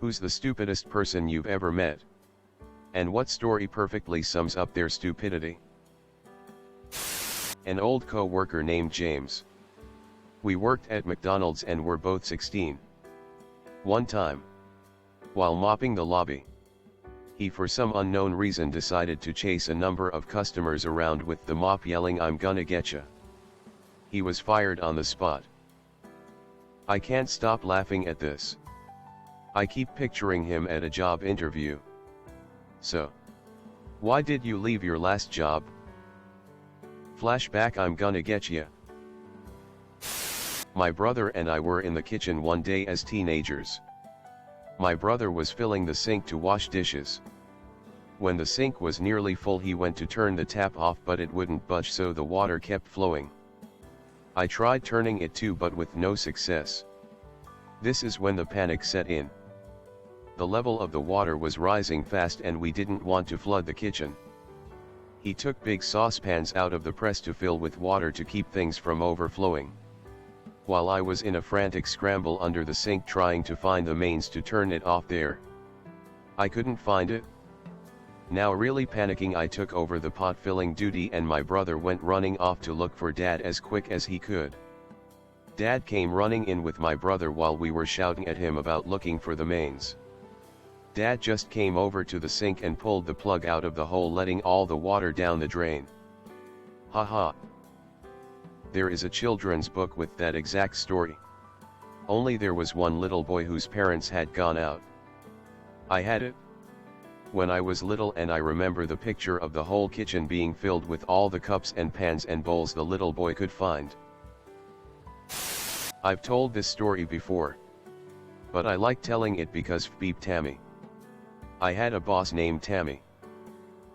Who's the stupidest person you've ever met? And what story perfectly sums up their stupidity? An old co-worker named James. We worked at McDonald's and were both 16. One time, while mopping the lobby, he for some unknown reason decided to chase a number of customers around with the mop yelling, "I'm gonna getcha." He was fired on the spot. I can't stop laughing at this. I keep picturing him at a job interview. "So, why did you leave your last job?" Flashback, "I'm gonna get ya." My brother and I were in the kitchen one day as teenagers. My brother was filling the sink to wash dishes. When the sink was nearly full, he went to turn the tap off, but it wouldn't budge, so the water kept flowing. I tried turning it too, but with no success. This is when the panic set in. The level of the water was rising fast and we didn't want to flood the kitchen. He took big saucepans out of the press to fill with water to keep things from overflowing, while I was in a frantic scramble under the sink trying to find the mains to turn it off there. I couldn't find it. Now really panicking, I took over the pot filling duty and my brother went running off to look for Dad as quick as he could. Dad came running in with my brother while we were shouting at him about looking for the mains. Dad just came over to the sink and pulled the plug out of the hole, letting all the water down the drain. Haha. There is a children's book with that exact story. Only there was one little boy whose parents had gone out. I had it when I was little, and I remember the picture of the whole kitchen being filled with all the cups and pans and bowls the little boy could find. I've told this story before, but I like telling it because beep Tammy. I had a boss named Tammy.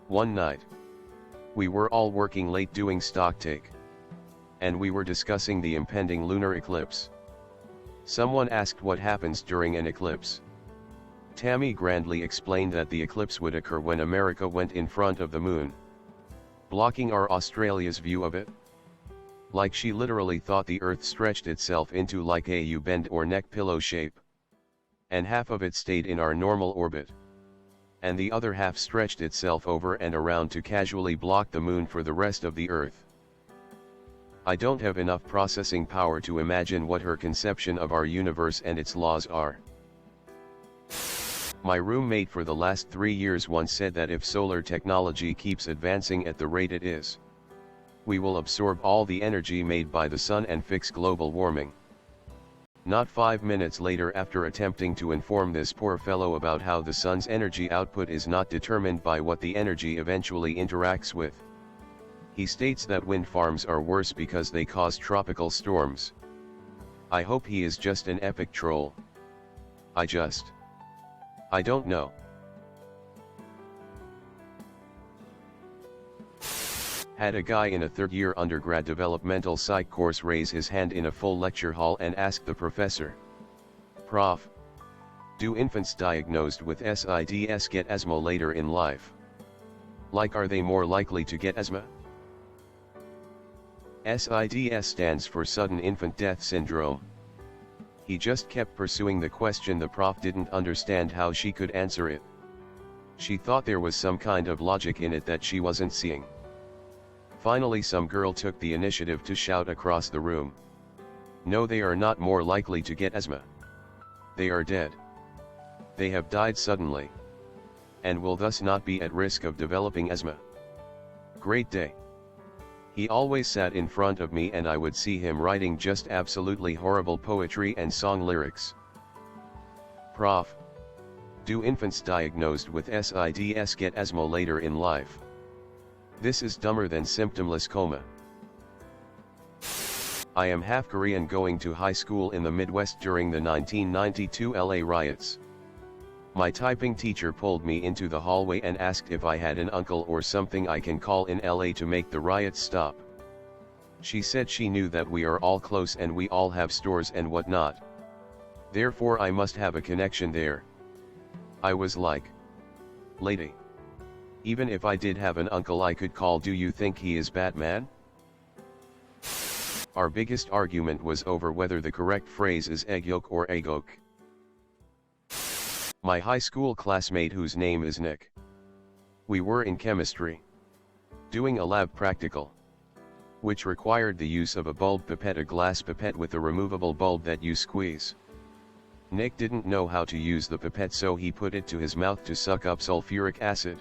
One night, we were all working late doing stocktake, and we were discussing the impending lunar eclipse. Someone asked what happens during an eclipse. Tammy grandly explained that the eclipse would occur when America went in front of the moon, blocking our Australia's view of it. Like she literally thought the Earth stretched itself into like a U-bend or neck pillow shape, and half of it stayed in our normal orbit, and the other half stretched itself over and around to casually block the moon for the rest of the Earth. I don't have enough processing power to imagine what her conception of our universe and its laws are. My roommate for the last 3 years once said that if solar technology keeps advancing at the rate it is, we will absorb all the energy made by the sun and fix global warming. Not 5 minutes later, after attempting to inform this poor fellow about how the sun's energy output is not determined by what the energy eventually interacts with, he states that wind farms are worse because they cause tropical storms. I hope he is just an epic troll. I don't know. Had a guy in a third-year undergrad developmental psych course raise his hand in a full lecture hall and ask the professor, "Prof, do infants diagnosed with SIDS get asthma later in life? Like, are they more likely to get asthma?" SIDS stands for Sudden Infant Death Syndrome. He just kept pursuing the question. The prof didn't understand how she could answer it. She thought there was some kind of logic in it that she wasn't seeing. Finally, some girl took the initiative to shout across the room, "No, they are not more likely to get asthma. They are dead. They have died suddenly, and will thus not be at risk of developing asthma." Great day. He always sat in front of me and I would see him writing just absolutely horrible poetry and song lyrics. Prof, do infants diagnosed with SIDS get asthma later in life? This is dumber than symptomless coma. I am half Korean, going to high school in the Midwest during the 1992 LA riots. My typing teacher pulled me into the hallway and asked if I had an uncle or something I can call in LA to make the riots stop. She said she knew that we are all close and we all have stores and whatnot. Therefore I must have a connection there. I was like, "Lady, even if I did have an uncle I could call, do you think he is Batman?" Our biggest argument was over whether the correct phrase is egg yolk or egg yolk. My high school classmate whose name is Nick. We were in chemistry, doing a lab practical, which required the use of a bulb pipette, a glass pipette with a removable bulb that you squeeze. Nick didn't know how to use the pipette, so he put it to his mouth to suck up sulfuric acid.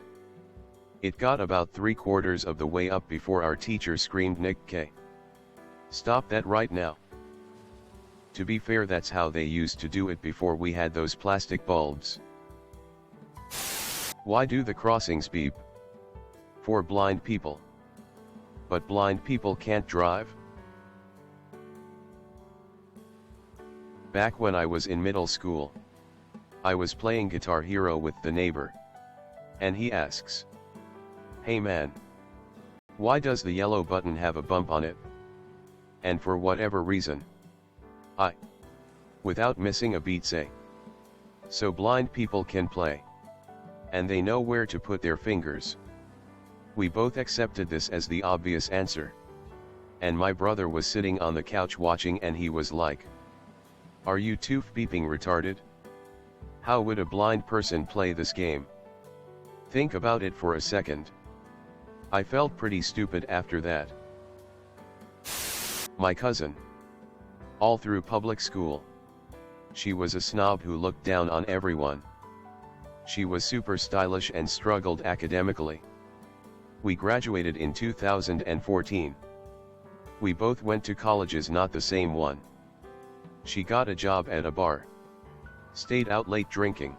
It got about 3/4 of the way up before our teacher screamed, "Nick K. Stop that right now." To be fair, that's how they used to do it before we had those plastic bulbs. Why do the crossings beep? For blind people. But blind people can't drive? Back when I was in middle school, I was playing Guitar Hero with the neighbor. And he asks, "Hey man, why does the yellow button have a bump on it?" And for whatever reason, I, without missing a beat, say, "So blind people can play. And they know where to put their fingers." We both accepted this as the obvious answer. And my brother was sitting on the couch watching, and he was like, "Are you two beeping retarded? How would a blind person play this game? Think about it for a second." I felt pretty stupid after that. My cousin. All through public school, she was a snob who looked down on everyone. She was super stylish and struggled academically. We graduated in 2014. We both went to colleges, not the same one. She got a job at a bar. Stayed out late drinking.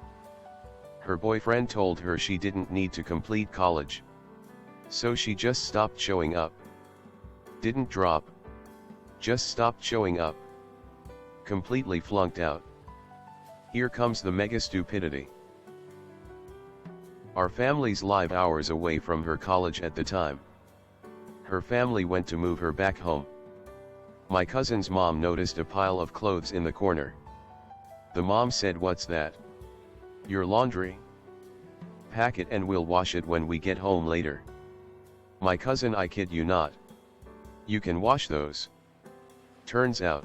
Her boyfriend told her she didn't need to complete college. So she just stopped showing up. Didn't drop. Just stopped showing up. Completely flunked out. Here comes the mega stupidity. Our families lived hours away from her college at the time. Her family went to move her back home. My cousin's mom noticed a pile of clothes in the corner. The mom said, "What's that?" "Your laundry. Pack it and we'll wash it when we get home later." My cousin, I kid you not. "You can wash those." Turns out,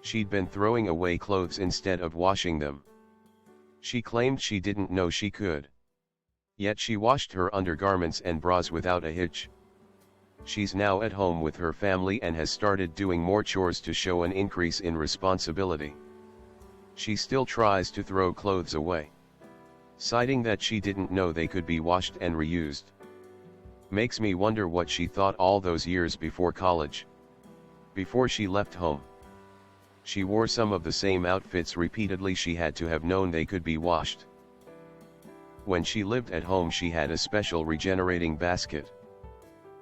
she'd been throwing away clothes instead of washing them. She claimed she didn't know she could. Yet she washed her undergarments and bras without a hitch. She's now at home with her family and has started doing more chores to show an increase in responsibility. She still tries to throw clothes away, citing that she didn't know they could be washed and reused. Makes me wonder what she thought all those years before college. Before she left home, she wore some of the same outfits repeatedly. She had to have known they could be washed. When she lived at home, she had a special regenerating basket.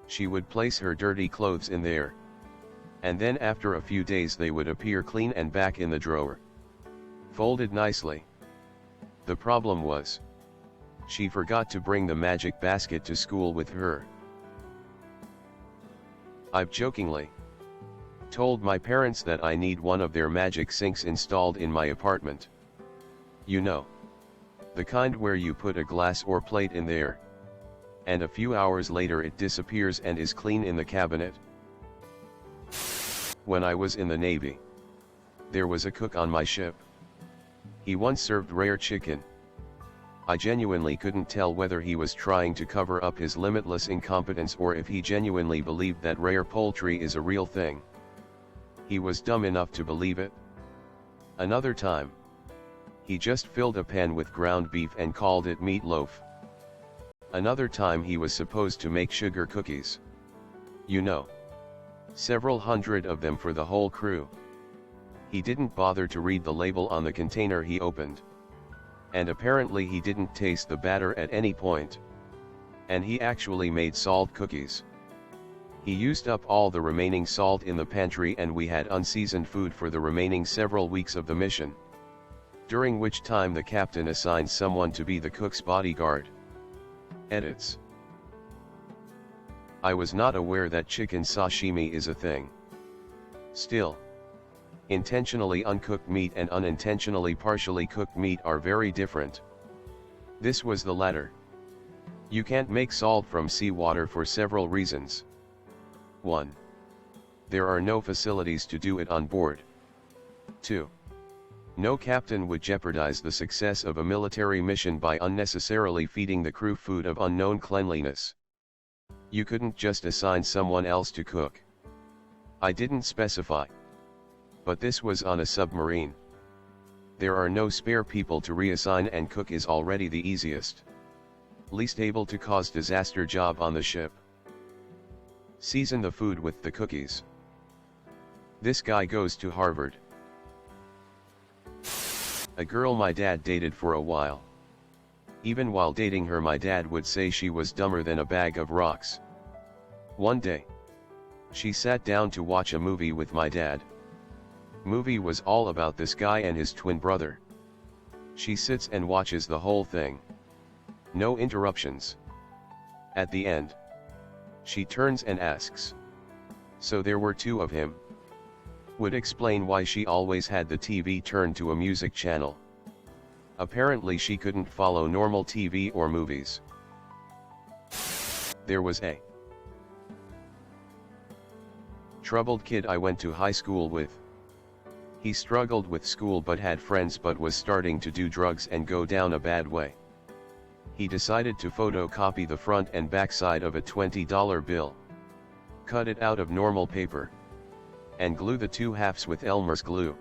She would place her dirty clothes in there, and then after a few days they would appear clean and back in the drawer, folded nicely. The problem was, she forgot to bring the magic basket to school with her. I've jokingly told my parents that I need one of their magic sinks installed in my apartment. You know, the kind where you put a glass or plate in there, and a few hours later it disappears and is clean in the cabinet. When I was in the Navy, there was a cook on my ship. He once served rare chicken. I genuinely couldn't tell whether he was trying to cover up his limitless incompetence or if he genuinely believed that rare poultry is a real thing. He was dumb enough to believe it. Another time, he just filled a pan with ground beef and called it meatloaf. Another time he was supposed to make sugar cookies. You know, several hundred of them for the whole crew. He didn't bother to read the label on the container he opened. And apparently he didn't taste the batter at any point. And he actually made salt cookies. He used up all the remaining salt in the pantry and we had unseasoned food for the remaining several weeks of the mission, during which time the captain assigned someone to be the cook's bodyguard. Edits. I was not aware that chicken sashimi is a thing. Still, intentionally uncooked meat and unintentionally partially cooked meat are very different. This was the latter. You can't make salt from seawater for several reasons. 1. There are no facilities to do it on board. 2. No captain would jeopardize the success of a military mission by unnecessarily feeding the crew food of unknown cleanliness. You couldn't just assign someone else to cook. I didn't specify. But this was on a submarine. There are no spare people to reassign, and cook is already the easiest, least able to cause disaster job on the ship. Season the food with the cookies. This guy goes to Harvard. A girl my dad dated for a while. Even while dating her, my dad would say she was dumber than a bag of rocks. One day, she sat down to watch a movie with my dad. Movie was all about this guy and his twin brother. She sits and watches the whole thing. No interruptions. At the end, she turns and asks, "So there were two of him?" Would explain why she always had the TV turned to a music channel. Apparently she couldn't follow normal TV or movies. There was a troubled kid I went to high school with. He struggled with school but had friends, but was starting to do drugs and go down a bad way. He decided to photocopy the front and back side of a $20 bill, cut it out of normal paper, and glue the two halves with Elmer's glue.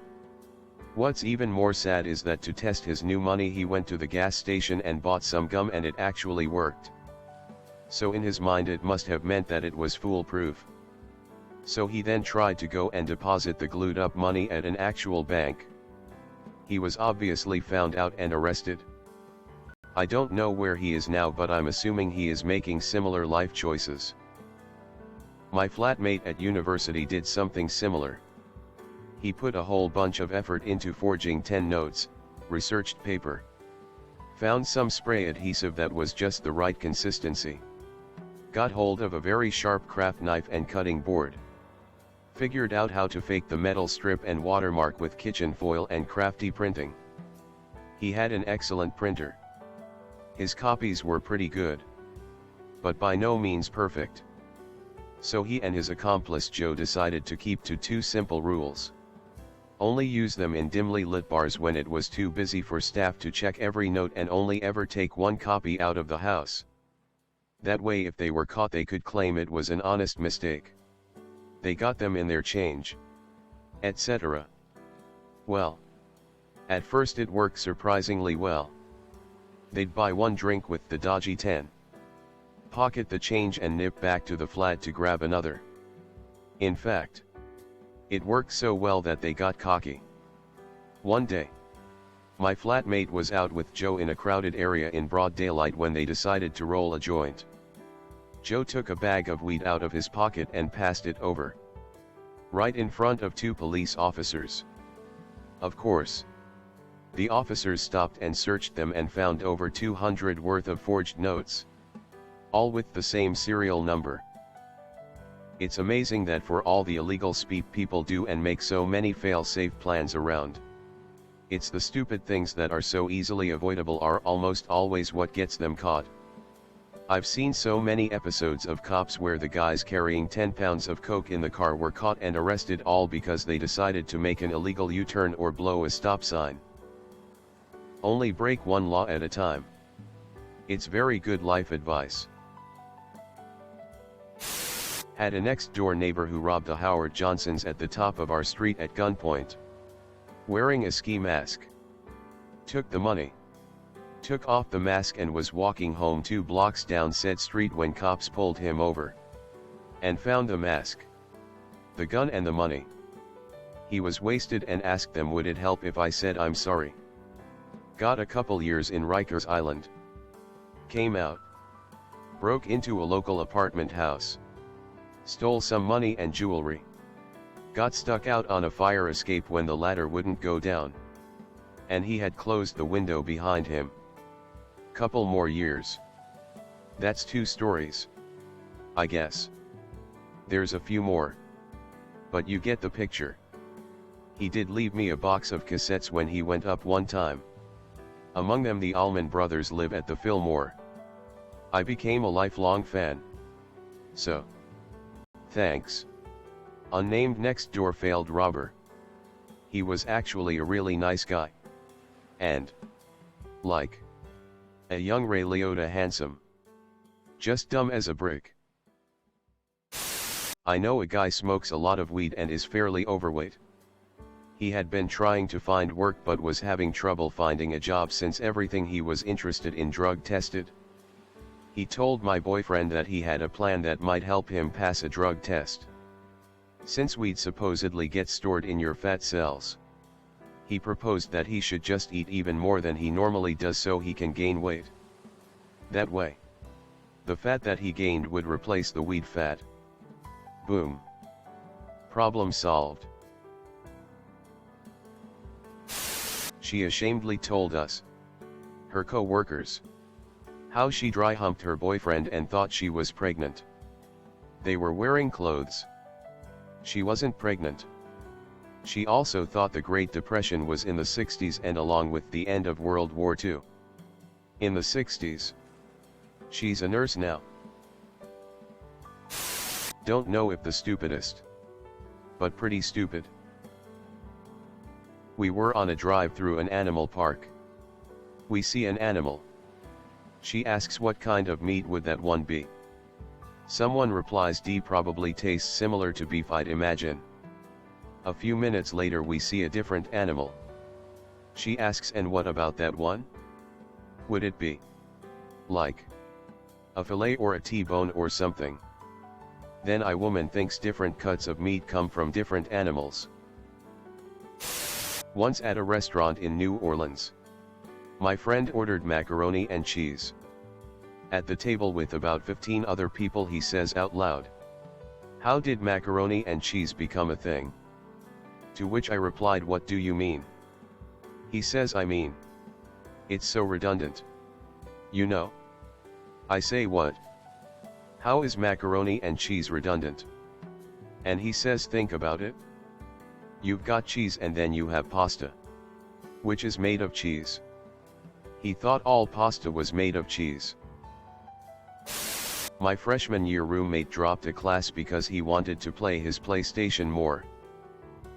What's even more sad is that to test his new money he went to the gas station and bought some gum, and it actually worked. So in his mind it must have meant that it was foolproof. So he then tried to go and deposit the glued up money at an actual bank. He was obviously found out and arrested. I don't know where he is now, but I'm assuming he is making similar life choices. My flatmate at university did something similar. He put a whole bunch of effort into forging 10 notes, researched paper, found some spray adhesive that was just the right consistency, got hold of a very sharp craft knife and cutting board, figured out how to fake the metal strip and watermark with kitchen foil and crafty printing. He had an excellent printer. His copies were pretty good, but by no means perfect. So he and his accomplice Joe decided to keep to two simple rules. Only use them in dimly lit bars when it was too busy for staff to check every note, and only ever take one copy out of the house. That way if they were caught they could claim it was an honest mistake. They got them in their change, etc. Well, at first it worked surprisingly well. They'd buy one drink with the dodgy 10, pocket the change and nip back to the flat to grab another. In fact, it worked so well that they got cocky. One day, my flatmate was out with Joe in a crowded area in broad daylight when they decided to roll a joint. Joe took a bag of weed out of his pocket and passed it over, right in front of two police officers. Of course, the officers stopped and searched them and found over 200 worth of forged notes, all with the same serial number. It's amazing that for all the illegal speak people do and make so many fail-safe plans around, it's the stupid things that are so easily avoidable are almost always what gets them caught. I've seen so many episodes of Cops where the guys carrying 10 pounds of coke in the car were caught and arrested, all because they decided to make an illegal U-turn or blow a stop sign. Only break one law at a time. It's very good life advice. Had a next-door neighbor who robbed a Howard Johnson's at the top of our street at gunpoint, wearing a ski mask. Took the money, took off the mask and was walking home 2 blocks down said street when cops pulled him over and found the mask, the gun and the money. He was wasted and asked them would it help if I said I'm sorry. Got a couple years in Rikers Island. Came out, broke into a local apartment house, stole some money and jewelry, got stuck out on a fire escape when the ladder wouldn't go down, and he had closed the window behind him. Couple more years. That's 2 stories, I guess. There's a few more, but you get the picture. He did leave me a box of cassettes when he went up one time. Among them the Allman Brothers Live at the Fillmore. I became a lifelong fan. So, thanks. Unnamed next door failed robber. He was actually a really nice guy. And, like, a young Ray Liotta handsome. Just dumb as a brick. I know a guy smokes a lot of weed and is fairly overweight. He had been trying to find work but was having trouble finding a job since everything he was interested in drug tested. He told my boyfriend that he had a plan that might help him pass a drug test. Since weed supposedly gets stored in your fat cells, he proposed that he should just eat even more than he normally does so he can gain weight. That way, the fat that he gained would replace the weed fat. Boom. Problem solved. She ashamedly told us, her co-workers, how she dry humped her boyfriend and thought she was pregnant. They were wearing clothes. She wasn't pregnant. She also thought the Great Depression was in the 60s and along with the end of World War II. In the 60s. She's a nurse now. Don't know if the stupidest, but pretty stupid. We were on a drive through an animal park. We see an animal. She asks what kind of meat would that one be. Someone replies D probably tastes similar to beef I'd imagine. A few minutes later we see a different animal. She asks and what about that one? Would it be like a fillet or a T-bone or something? Then I woman thinks different cuts of meat come from different animals. Once at a restaurant in New Orleans, my friend ordered macaroni and cheese. At the table with about 15 other people he says out loud, "How did macaroni and cheese become a thing?" To which I replied, "What do you mean?" He says, "I mean, it's so redundant. You know?" I say, "What? How is macaroni and cheese redundant?" And he says, "Think about it. You've got cheese and then you have pasta, which is made of cheese." He thought all pasta was made of cheese. My freshman year roommate dropped a class because he wanted to play his PlayStation more.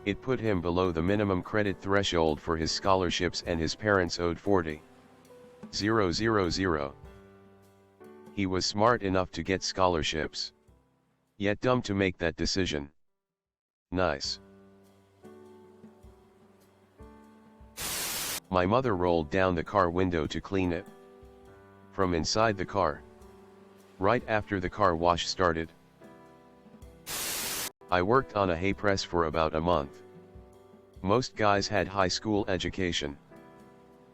It put him below the minimum credit threshold for his scholarships and his parents owed 40,000. He was smart enough to get scholarships, yet dumb to make that decision. Nice. My mother rolled down the car window to clean it. From inside the car, right after the car wash started. I worked on a hay press for about a month. Most guys had high school education.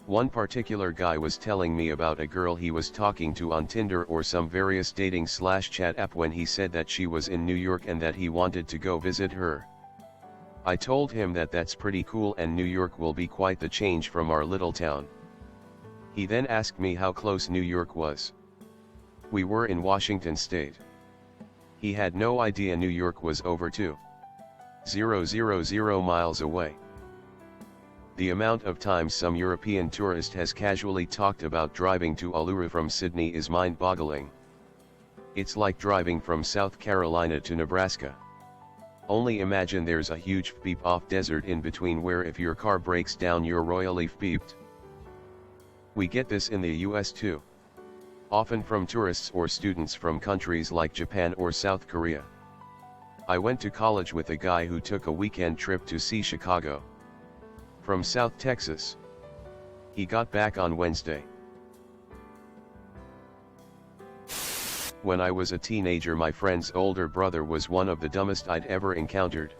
One particular guy was telling me about a girl he was talking to on Tinder or some various dating/chat app when he said that she was in New York and that he wanted to go visit her. I told him that that's pretty cool and New York will be quite the change from our little town. He then asked me how close New York was. We were in Washington State. He had no idea New York was over 2,000 miles away. The amount of times some European tourist has casually talked about driving to Uluru from Sydney is mind-boggling. It's like driving from South Carolina to Nebraska. Only imagine there's a huge beep-off desert in between where if your car breaks down you're royally beeped. We get this in the US too. Often from tourists or students from countries like Japan or South Korea. I went to college with a guy who took a weekend trip to see Chicago. From South Texas. He got back on Wednesday. When I was a teenager, my friend's older brother was one of the dumbest I'd ever encountered.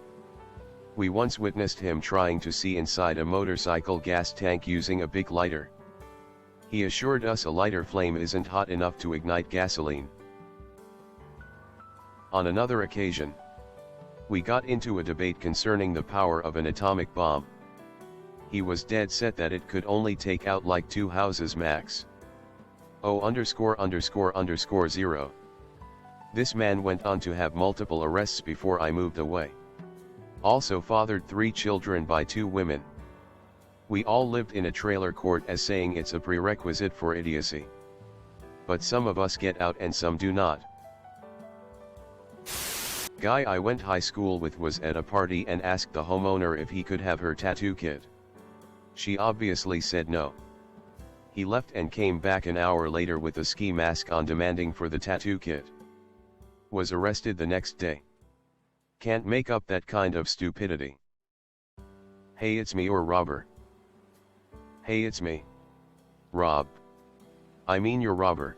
We once witnessed him trying to see inside a motorcycle gas tank using a big lighter. He assured us a lighter flame isn't hot enough to ignite gasoline. On another occasion, we got into a debate concerning the power of an atomic bomb. He was dead set that it could only take out like 2 houses max. O____0. This man went on to have multiple arrests before I moved away. Also fathered 3 children by 2 women. We all lived in a trailer court, as saying it's a prerequisite for idiocy. But some of us get out and some do not. Guy I went high school with was at a party and asked the homeowner if he could have her tattoo kit. She obviously said no. He left and came back an hour later with a ski mask on demanding for the tattoo kit. Was arrested the next day. Can't make up that kind of stupidity. Hey, it's me or robber. Hey, it's me. Rob. I mean you're robber.